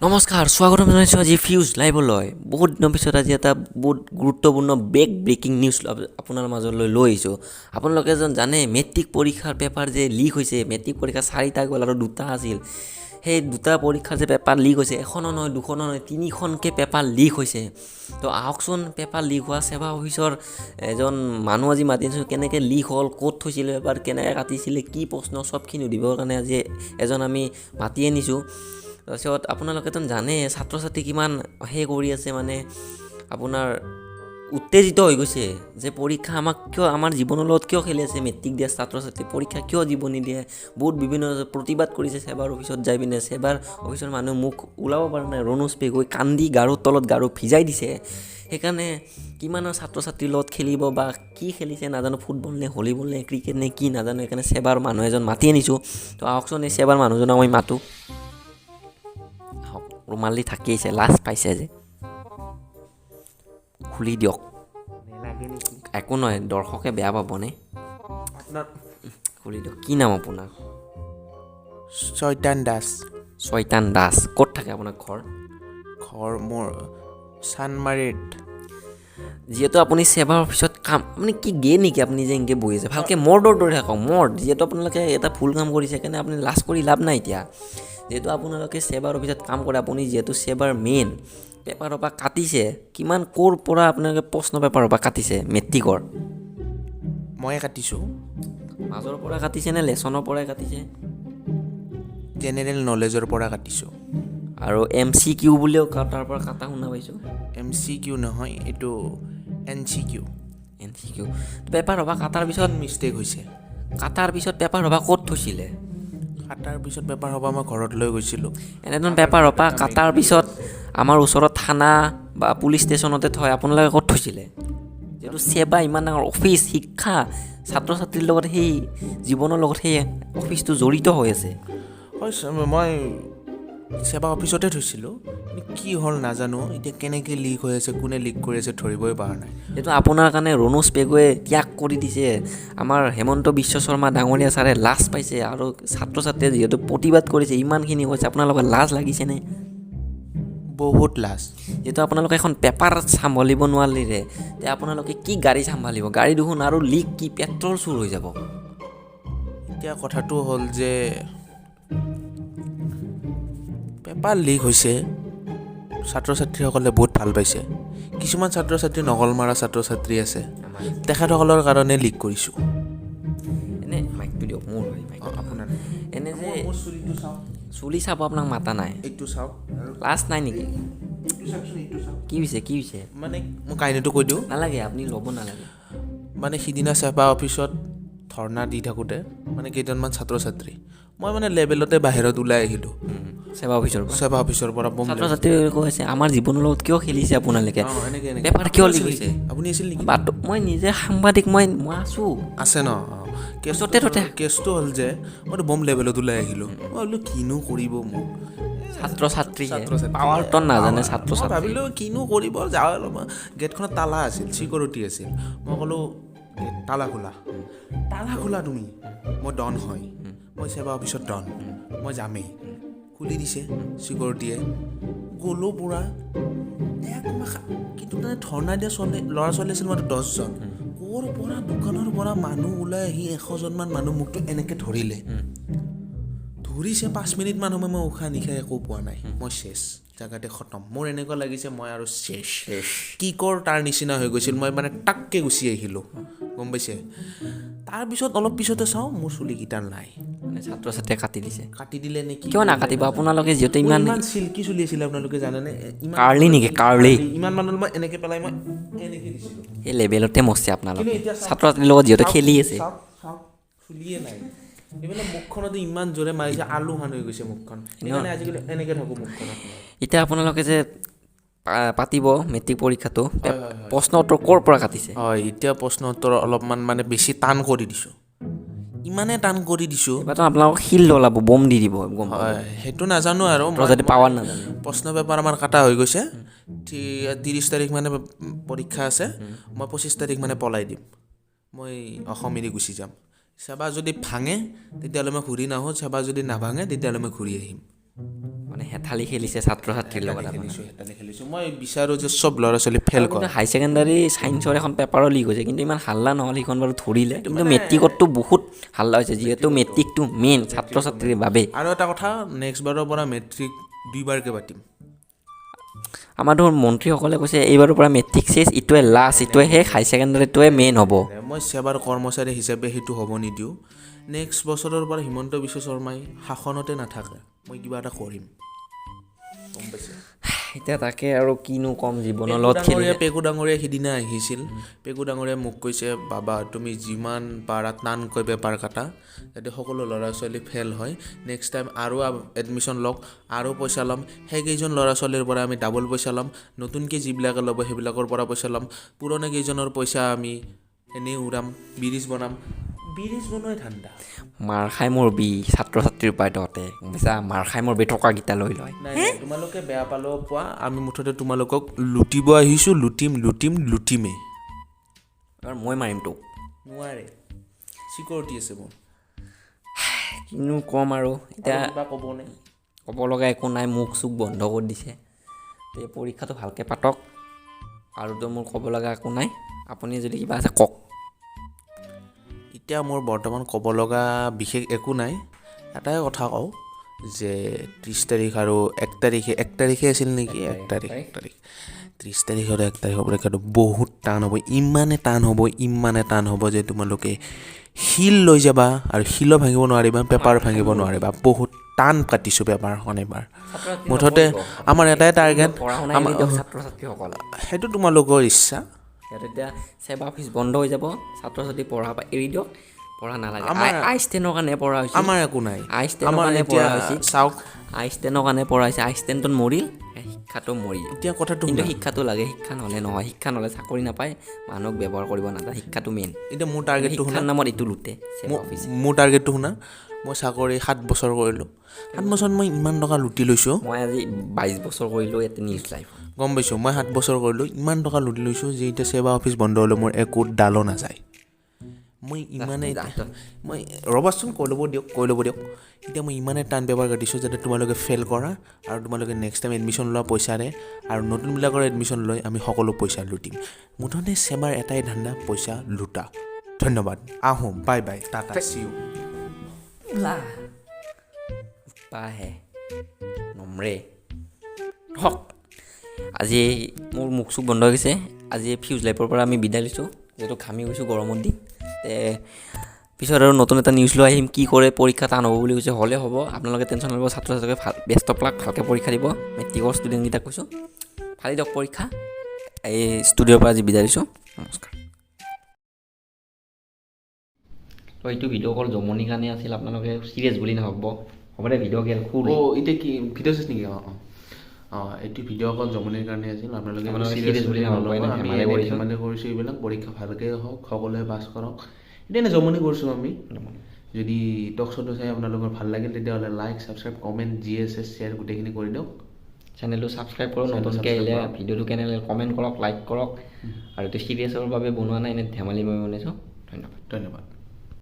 নমস্কাৰ স্বাগতম জনাইছোঁ আজি ফিউজ লাইভলৈ বহুত দিনৰ পিছত আজি এটা বহুত গুৰুত্বপূৰ্ণ ব্ৰেকিং নিউজ আপোনাৰ মাজলৈ লৈ আহিছোঁ। আপোনালোকে যেন জানে মেট্ৰিক পৰীক্ষাৰ পেপাৰ যে লিক হৈছে, মেট্ৰিক পৰীক্ষা 4টা গ'ল আৰু 2টা আছিল। সেই 2টা পৰীক্ষাৰ যে পেপাৰ লিক হৈছে, এখনো নহয় দুখনো নহয় 3খনকৈ পেপাৰ লিক হৈছে। তো আহকচোন পেপাৰ লিক হোৱা সেৱা অফিচৰ এজন মানুহ আজি মাতিছোঁ, কেনেকৈ লিক হ'ল, ক'ত থৈছিলে পেপাৰ, কেনেকৈ কাটিছিলে, কি প্ৰশ্ন, চবখিনি দিবৰ কাৰণে আজি এজন আমি মাতি আনিছোঁ। তাৰপিছত আপোনালোকেতো জানে ছাত্ৰ ছাত্ৰী কিমান কৰি আছে, মানে আপোনাৰ উত্তেজিত হৈ গৈছে যে পৰীক্ষা আমাক কিয়, আমাৰ জীৱনৰ লগত কিয় খেলি আছে। মেট্ৰিক দিয়া ছাত্ৰ ছাত্ৰী পৰীক্ষা কিয় দিব নিদিয়ে, বহুত বিভিন্ন প্ৰতিবাদ কৰিছে। সেবাৰ অফিচত যাই পিনে সেবাৰ অফিচৰ মানুহ মুখ ওলাব পৰা নাই, ৰণোজ পেগৈ কান্দি গাৰুৰ তলত গাৰু ভিজাই দিছে। সেইকাৰণে কিমানৰ ছাত্ৰ ছাত্ৰীৰ লগত খেলিব বা কি খেলিছে নাজানো, ফুটবল নে ভলীবল নে ক্ৰিকেট নে কি নাজানো। সেইকাৰণে সেবাৰ মানুহ এজন মাতি আনিছোঁ। তো আহকচোন এই সেবাৰ মানুহজনক আমি মাতোঁ। ৰুমালি থাকিছে, লাজ পাইছে যে খুলি দিয়ক। একো নহয়, দৰ্শকে বেয়া পাবনে, খুলি দিয়ক। কি নাম আপোনাৰ? চৈতান দাস। চৈতান দাস। ক'ত থাকে আপোনাৰ ঘৰ? ঘৰ মোৰ চানমাৰীত। যিহেতু আপুনি সেৱাৰ অফিচত কাম, মানে কি গে নেকি আপুনি যে এনেকৈ বহি আছে? ভালকৈ মৰ্ডৰ দৰে থাকক, মৰ্ড। যিহেতু আপোনালোকে এটা ভুল কাম কৰিছে, সেইকাৰণে আপুনি লাজ কৰি লাভ নাই এতিয়া। যিহেতু আপোনালোকে সেৱাৰ অফিচত কাম কৰে, আপুনি যিহেতু সেৱাৰ মেইন, পেপাৰৰ পৰা কাটিছে কিমান, ক'ৰ পৰা আপোনালোকে প্ৰশ্ন পেপাৰৰ পৰা কাটিছে মেট্ৰিকৰ? ময়ে কাটিছোঁ। মাজৰ পৰা কাটিছে নে লেচনৰ পৰাই কাটিছে? জেনেৰেল নলেজৰ পৰা কাটিছোঁ। আৰু MCQ বুলিও তাৰ পৰা কাটা শুনা পাইছোঁ। MCQ নহয়, এইটো NCQ। NCQ পেপাৰ হ'বা কাটাৰ পিছত মিষ্টেক হৈছে। কাটাৰ পিছত পেপাৰ হ'বা ক'ত থৈছিলে? কাটাৰ পিছত পেপাৰ হ'ব মই ঘৰত লৈ গৈছিলোঁ। এনেধৰণ পেপাৰ হ'বা কাটাৰ পিছত আমাৰ ওচৰত থানা বা পুলিচ ষ্টেচনতে থয়, আপোনালোকে ক'ত থৈছিলে? যিহেতু সেৱা ইমান ডাঙৰ অফিচ, শিক্ষা ছাত্ৰ ছাত্ৰীৰ লগত, সেই জীৱনৰ লগত সেই অফিচটো জড়িত হৈ আছে। হয়, মই সেৱা অফিচতে থৈছিলোঁ। কি হ'ল নাজানো, এতিয়া কেনেকৈ লিক হৈ আছে, কোনে লিক কৰি আছে ধৰিবই পৰা নাই। এইটো আপোনাৰ কাৰণে ৰণোজ পেগুৱে ত্যাগ কৰি দিছে। আমাৰ হেমন্ত বিশ্ব শৰ্মা ডাঙৰীয়া ছাৰে লাজ পাইছে, আৰু ছাত্ৰ ছাত্ৰীয়ে যিহেতু প্ৰতিবাদ কৰিছে, ইমানখিনি কৈছে, আপোনালোকৰ লাজ লাগিছেনে? বহুত লাজ। যিহেতু আপোনালোকে এখন পেপাৰ চম্ভালিব নোৱাৰিলে, তে আপোনালোকে কি গাড়ী চম্ভালিব? গাড়ী দেখোন আৰু লিক কি, পেট্ৰল চুৰ হৈ যাব। এতিয়া কথাটো হ'ল যে পেপাৰ লিক হৈছে, ছাত্ৰ ছাত্ৰীসকলে বহুত ভাল পাইছে। কিছুমান ছাত্ৰ ছাত্ৰী নকল মাৰা ছাত্ৰ ছাত্ৰী আছে, তেখেতসকলৰ কাৰণে লিক কৰিছোঁ। এনে মাইকটো দিয়ক, মোৰ হয় মাইক। আপোনাৰ এনে যে চুলিটো চাওক, চুলি চাব আপোনাক মাতা নাই, এইটো চাওক, লাজ নাই নেকি? এইটো চাওকচোন, এইটো চাওক। কি হৈছে, কি হৈছে? মানে মই কাহিনীটো কৈ দিওঁ। নালাগে, আপুনি ল'ব নালাগে। মানে সিদিনা সেৱা অফিচত ধৰ্ণা দি থাকোঁতে মানে কেইজনমান ছাত্ৰ ছাত্ৰী, মই মানে লেভেলতে বাহিৰত ওলাই আহিলোঁ সেৱা অফিচৰ পৰা। সেৱা অফিচৰ পৰা। ছাত্ৰ ছাত্ৰী কৈছে আমাৰ জীৱনৰ লগত কিয় খেলিছে আপোনালোকে, এনেকৈ পেপাৰ কিয় লিক হৈছে? আপুনি আছিল নেকি? বাট মই নিজে সাংবাদিক, মই আছোঁ আছে ন। কেছটো হ'ল যে মইতো বম লেভেলত ওলাই আহিলোঁ। মই ভাবিলোঁ কিনো কৰিব মোক, ছাত্ৰ ছাত্ৰী পাৱাৰটো নাজানে ছাত্ৰ ছাত্ৰী। ভাবিলোঁ কিনো কৰিব, যাওঁ অলপ। গেটখনত তালা আছিল, চিকিউৰিটি আছিল। মই ক'লোঁ তালা খোলা, তালা খোলা তুমি। মই ডন হয়, মই সেৱা অফিচত ডন, মই যামেই। খুলি দিছে চিকিউৰিটিয়ে, গ'লোঁ পূৰা। কিন্তু তাতে ধৰ্ণা দিয়া ল'ৰা ছোৱালী আছিল মাত্ৰ 10জন। ক'ৰ পৰা দোকানৰ পৰা মানুহ ওলাই আহি 100জনমান মানুহ মোকতো এনেকৈ ধৰিলে। ধৰিছে 5 মিনিটমান সময়, মই উশাহ নিশাহ একো পোৱা নাই। মই শেষ, জেগাতে খতম। মোৰ এনেকুৱা লাগিছে মই আৰু শেষ, কি কৰ তাৰ নিচিনা হৈ গৈছিল। মই মানে টাককৈ গুচি আহিলোঁ, গম পাইছে। তাৰপিছত অলপ পিছতে চাওঁ মোৰ চুলিকেইটা নাই। মানে ছাত্ৰ ছাত্ৰীয়ে কাটি দিছে। কাটি দিলে নেকি? কিয় নাকাটিব আপোনালোকে, যিহেতু ইমান চিল্কি চুলি আছিলে আপোনালোকে জানেনে? কাৰ্লি নেকি? কাৰ্লি ইমান মানুহ মই এনেকৈ পেলাই মই এনেকৈ দিছিলোঁ। সেই লেভেলতে মস্তি আপোনালোকে ছাত্ৰ ছাত্ৰীৰ লগত যিহেতু খেলি আছে। চুলিয়ে নাই। এইফালে মুখখনতো ইমান জোৰে মাৰিছে, আলু হান হৈ গৈছে মুখখন। সেইকাৰণে আজিকালি এনেকৈ থাকোঁ মুখখনত। এতিয়া আপোনালোকে যে পাতিব মেট্ৰিক পৰীক্ষাটো, প্ৰশ্ন উত্তৰ ক'ৰ পৰা কাটিছে? হয়, এতিয়া প্ৰশ্ন উত্তৰ অলপমান মানে বেছি টান কৰি দিছোঁ। ইমানেই টান কৰি দিছোঁ, এইবাৰতো আপোনালোকক শিল ওলাব, বম দি দিব। গম পাব, হয় সেইটো নাজানো আৰু। যদি পাৱাৰ নাজানে। প্ৰশ্ন পেপাৰ আমাৰ কাটা হৈ গৈছে। 30 তাৰিখ মানে পৰীক্ষা আছে, মই 25 তাৰিখ মানে পলাই দিম। মই অসম এৰি গুচি যাম। সেৱা যদি ভাঙে তেতিয়াহ'লে মই ঘূৰি নাহোঁ, সেৱা যদি নাভাঙে তেতিয়াহ'লে মই ঘূৰি আহিম। মানে হেঠালি খেলিছে ছাত্ৰ ছাত্ৰীৰ লগত হেতালি খেলিছোঁ মই বিচাৰোঁ যে চব ল'ৰা ছোৱালী ফেইল কিন্তু কৰা হাই ছেকেণ্ডাৰী ছাইন্সৰ এখন পেপাৰো লিক হৈছে কিন্তু ইমান হাল্লা নহ'ল সেইখন বাৰু ধৰিলে কিন্তু মেট্ৰিকততো বহুত হাল্লা হৈছে যিহেতু মেট্ৰিকটো মেইন ছাত্ৰ ছাত্ৰীৰ বাবে আৰু এটা কথা নেক্সট বাৰৰ পৰা মেট্ৰিক 2বাৰকৈ পাতিম আমাৰ ধৰ মন্ত্ৰীসকলে কৈছে এইবাৰৰ পৰা মেট্ৰিক শেষ ইটোৱে লাষ্ট ইটোৱে শেষ হাই ছেকেণ্ডাৰীটোৱে মেইন হ'ব মই সেৱাৰ কৰ্মচাৰী হিচাপে সেইটো হ'ব নিদিওঁ নেক্সট বছৰৰ পৰা হিমন্ত বিশ্ব শৰ্মাই শাসনতে নাথাকে মই কিবা এটা কৰিম গম পাইছে এতিয়া তাকে আৰু কিনো ক'ম জীৱনৰ লগত খেলি পেকু ডাঙৰীয়া সিদিনা আহিছিল পেকু ডাঙৰীয়াই মোক কৈছে বাবা তুমি যিমান পাৰা টানকৈ পেপাৰ কাটা যাতে সকলো ল'ৰা ছোৱালী ফেইল হয় নেক্সট টাইম আৰু এডমিশ্যন লওক আৰু পইচা ল'ম সেইকেইজন ল'ৰা ছোৱালীৰ পৰা আমি ডাবল পইচা ল'ম নতুনকৈ যিবিলাকে ল'ব সেইবিলাকৰ পৰা পইচা ল'ম পুৰণা কেইজনৰ পইচা আমি এনেই উৰাম ব্ৰিজ বনাম ব্ৰিজ বনোৱাই ঠাণ্ডা মাৰ খাই মৰবি ছাত্ৰ ছাত্ৰীৰ পৰাই তহঁতে বুজিছা মাৰ খাই মৰবি টকাকেইটা লৈ লয় নাই তোমালোকে বেয়া পালেও পোৱা আমি মুঠতে তোমালোকক লুটিব আহিছোঁ লুটিমেই এবাৰ মই মাৰিম তোক নোৱাৰে চিকিউৰিটি আছে মোৰ কিনো ক'ম আৰু এতিয়া ক'ব নাই ক'ব লগা একো নাই মুখ চুখ বন্ধ কৰি দিছে তো এই পৰীক্ষাটো ভালকৈ পাতক আৰুতো মোৰ ক'ব লগা একো নাই আপুনি যদি কিবা আছে কওক এতিয়া মোৰ বৰ্তমান ক'ব লগা বিশেষ একো নাই এটাই কথা কওঁ যে 30 তাৰিখ আৰু 1 তাৰিখে আছিল নেকি 1 তাৰিখ 30 তাৰিখ আৰু 1 তাৰিখৰ পৰীক্ষাটো বহুত টান হ'ব ইমানে টান হ'ব যে তোমালোকে শিল লৈ যাবা আৰু শিলো ভাঙিব নোৱাৰিবা পেপাৰ ভাঙিব নোৱাৰিবা বহুত টান কাটিছোঁ পেপাৰখন এবাৰ মুঠতে আমাৰ এটাই টাৰ্গেট ছাত্ৰ ছাত্ৰীসকল সেইটো তোমালোকৰ ইচ্ছা সিহঁতে এতিয়া সেৱা অফিচ বন্ধ হৈ যাব ছাত্ৰ ছাত্ৰী পঢ়া এৰি দিয়ক পঢ়া নালাগে আইচ টেনৰ কাৰণে পঢ়া হৈছে আমাৰ একো নাই আইচ টেনৰ কাৰণে পঢ়া হৈছে চাওক আইচ টেনৰ কাৰণে পঢ়া হৈছে আইচ টেনটোত মৰিল শিক্ষাটো মৰিল এতিয়া কথাটো কিন্তু শিক্ষাটো লাগে শিক্ষা নহ'লে নহয় শিক্ষা নহ'লে চাকৰি নাপায় মানুহক ব্যৱহাৰ কৰিব নাজানে শিক্ষাটো মেইন এতিয়া মোৰ টাৰ্গেটটো শিক্ষাৰ নামত এইটো লুটে মোৰ টাৰ্গেটটো শুনা মই চাকৰি 7 বছৰ কৰিলোঁ 7 বছৰত মই ইমান টকা লুটি লৈছোঁ মই আজি 22 বছৰ কৰিলোঁ ইয়াতে নিউজ লাইভ গম পাইছোঁ মই 7 বছৰ কৰিলোঁ ইমান টকা লুটি লৈছোঁ যে এতিয়া সেৱা অফিচ বন্ধ হ'লেও মোৰ একো ডালো নাযায় মই ইমানে মই ৰ'বাচোন কৈ ল'ব দিয়ক এতিয়া মই ইমানে টান পেপাৰ কাটিছোঁ যাতে তোমালোকে ফেইল কৰা আৰু তোমালোকে নেক্সট টাইম এডমিশ্যন লোৱা পইচাৰে আৰু নতুনবিলাকৰ এডমিশ্যন লৈ আমি সকলো পইচা লুটিম মুঠতে সেৱাৰ এটাই ধান্দা পইচা লুটা ধন্যবাদ আহোঁ bye bye tata see you পাহে নমৰে হওক আজি মোৰ মুখ চুখ বন্ধ হৈ গৈছে আজি ফিউজ লাইফৰ পৰা আমি বিদায় লৈছোঁ যিহেতু ঘামি গৈছোঁ গৰমৰ দিন পিছত আৰু নতুন এটা নিউজ লৈ আহিম কি কৰে পৰীক্ষা টান হ'ব বুলি কৈছে হ'লে হ'ব আপোনালোকে টেনশ্যন নল'ব ছাত্ৰ ছাত্ৰীকে ব্যস্ত প্লাক ভালকৈ পৰীক্ষা দিব মেট্ৰিকৰ ষ্টুডেণ্টকেইটাক কৈছোঁ ভালেই দিয়ক পৰীক্ষা এই ষ্টুডিঅ'ৰ পৰা আজি বিদায় দিছোঁ নমস্কাৰ তো এইটো ভিডিঅ' কল জমনিৰ কাৰণে আছিল আপোনালোকে চিৰিয়াছ বুলি নাভাবিব হ'ব দে ভিডিঅ' গেল খুব এতিয়া কি ভিডিঅ' চাইছে নেকি এইটো ভিডিঅ' কল জমনিৰ কাৰণে আছিল আপোনালোকে চিৰিয়াছ বুলি নাভাবিব আমি ধেমালি কৰিছোঁ এইবিলাক পৰীক্ষা ভালকৈ হওক সকলোৱে পাছ কৰক এতিয়া এনে জমনি কৰিছোঁ আমি যদি টকশ্ব'টো চাই আপোনালোকৰ ভাল লাগিল তেতিয়াহ'লে like subscribe comment GSS share গোটেইখিনি কৰি দিয়ক চেনেলটো ছাবস্ক্ৰাইব কৰক নতুনকৈ আহিলে ভিডিঅ'টো কেনে লাগিল কমেণ্ট কৰক লাইক কৰক আৰু এইটো চিৰিয়াছৰ বাবে বনোৱা নাই এনে ধেমালি মই বনাইছোঁ ধন্যবাদ